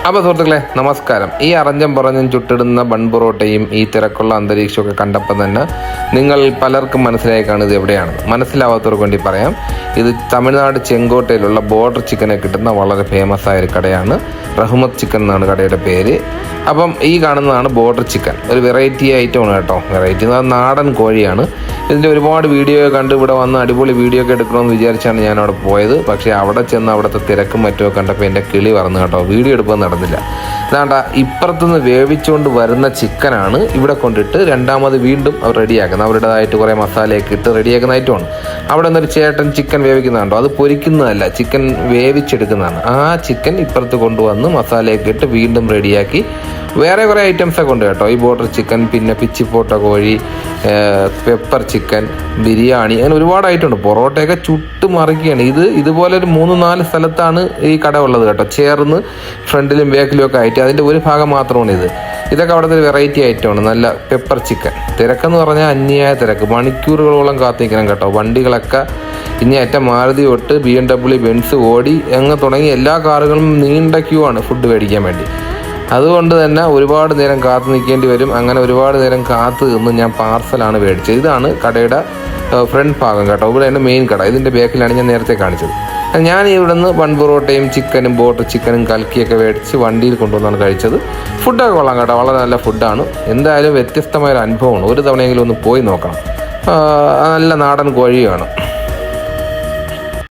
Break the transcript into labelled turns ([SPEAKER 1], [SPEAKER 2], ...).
[SPEAKER 1] അപ്പോൾ സുഹൃത്തുക്കളെ നമസ്കാരം. ഈ അറിഞ്ഞം പറഞ്ഞും ചുട്ടിടുന്ന ബൺ പൊറോട്ടയും ഈ തിരക്കുള്ള അന്തരീക്ഷമൊക്കെ കണ്ടപ്പോൾ തന്നെ നിങ്ങൾ പലർക്കും മനസ്സിലായി കാണുന്നത് എവിടെയാണെന്ന്. മനസ്സിലാവാത്തവർക്ക് വേണ്ടി പറയാം, ഇത് തമിഴ്നാട് ചെങ്കോട്ടയിലുള്ള ബോർഡർ ചിക്കനെ കിട്ടുന്ന വളരെ ഫേമസ് ആയ ഒരു കടയാണ്. റഹ്മത്ത് ചിക്കൻ എന്നാണ് കടയുടെ പേര്. അപ്പം ഈ കാണുന്നതാണ് ബോർഡർ ചിക്കൻ. ഒരു വെറൈറ്റി ഐറ്റമാണ് കേട്ടോ. വെറൈറ്റി എന്ന് പറഞ്ഞാൽ നാടൻ കോഴിയാണ്. ഇതിൻ്റെ ഒരുപാട് വീഡിയോ കണ്ട് ഇവിടെ വന്ന് അടിപൊളി വീഡിയോ ഒക്കെ എടുക്കണമെന്ന് വിചാരിച്ചാണ് ഞാൻ അവിടെ പോയത്. പക്ഷേ അവിടെ ചെന്ന് അവിടുത്തെ തിരക്കും മറ്റുമൊക്കെ കണ്ടപ്പോൾ എൻ്റെ കിളി പറന്നു കേട്ടോ. വീഡിയോ എടുക്കാൻ നടന്നില്ല. അതാണ്ട ഇപ്പുറത്തുനിന്ന് വേവിച്ചുകൊണ്ട് വരുന്ന ചിക്കനാണ് ഇവിടെ കൊണ്ടിട്ട് രണ്ടാമത് വീണ്ടും അവർ റെഡിയാക്കുന്നത്. അവരുടേതായിട്ട് കുറേ മസാലയൊക്കെ ഇട്ട് റെഡിയാക്കുന്ന ഐറ്റമാണ്. അവിടെ നിന്നൊരു ചേട്ടൻ ചിക്കൻ വേവിക്കുന്നുണ്ടോ, അത് പൊരിക്കുന്നതല്ല, ചിക്കൻ വേവിച്ചെടുക്കുന്നതാണ്. ആ ചിക്കൻ ഇപ്പുറത്ത് കൊണ്ടുവന്ന് മസാലയൊക്കെ ഇട്ട് വീണ്ടും റെഡിയാക്കി വേറെ കുറേ ഐറ്റംസൊക്കെ ഉണ്ട് കേട്ടോ. ഈ ബോർഡർ ചിക്കൻ, പിന്നെ പിച്ചിപ്പോട്ട കോഴി, പെപ്പർ ചിക്കൻ, ബിരിയാണി, അങ്ങനെ ഒരുപാട് ഐറ്റം ഉണ്ട്. പൊറോട്ടയൊക്കെ ചുട്ട് മറിക്കുകയാണ്. ഇതുപോലെ ഒരു 3-4 സ്ഥലത്താണ് ഈ കട ഉള്ളത് കേട്ടോ. ചേർന്ന് ഫ്രണ്ടിലും ബാക്കിലും ഒക്കെ ആയിട്ട് അതിൻ്റെ ഒരു ഭാഗം മാത്രമാണ് ഇത്. ഇതൊക്കെ അവിടുത്തെ ഒരു വെറൈറ്റി ഐറ്റമാണ്. നല്ല പെപ്പർ ചിക്കൻ. തിരക്കെന്ന് പറഞ്ഞാൽ അന്യായ തിരക്ക്, മണിക്കൂറുകളോളം കാത്തിരിക്കണം കേട്ടോ. വണ്ടികളൊക്കെ ഇനി ഏറ്റവും മാരുതി തൊട്ട് BMW, ബെൻസ്, ഓടി അങ്ങ് തുടങ്ങി എല്ലാ കാറുകളും നീണ്ട ക്യൂ ആണ് ഫുഡ് മേടിക്കാൻ വേണ്ടി. അതുകൊണ്ട് തന്നെ ഒരുപാട് നേരം കാത്തു നിൽക്കേണ്ടി വരും. അങ്ങനെ ഒരുപാട് നേരം കാത്തു നിന്ന് ഞാൻ പാർസലാണ് മേടിച്ചത്. ഇതാണ് കടയുടെ ഫ്രണ്ട് ഭാഗം കേട്ടോ. ഇവിടെയാണ് മെയിൻ കട. ഇതിൻ്റെ ബാക്കിലാണ് ഞാൻ നേരത്തെ കാണിച്ചത്. ഞാൻ ഇവിടെ നിന്ന് ബൺ പൊറോട്ടയും ചിക്കനും ബോട്ടർ ചിക്കനും കലക്കിയൊക്കെ മേടിച്ച് വണ്ടിയിൽ കൊണ്ടുവന്നാണ് കഴിച്ചത്. ഫുഡൊക്കെ കൊള്ളാം കേട്ടോ. വളരെ നല്ല ഫുഡാണ്. എന്തായാലും വ്യത്യസ്തമായൊരു അനുഭവമാണ്. ഒരു തവണയെങ്കിലും ഒന്ന് പോയി നോക്കണം. നല്ല നാടൻ കോഴിയാണ്.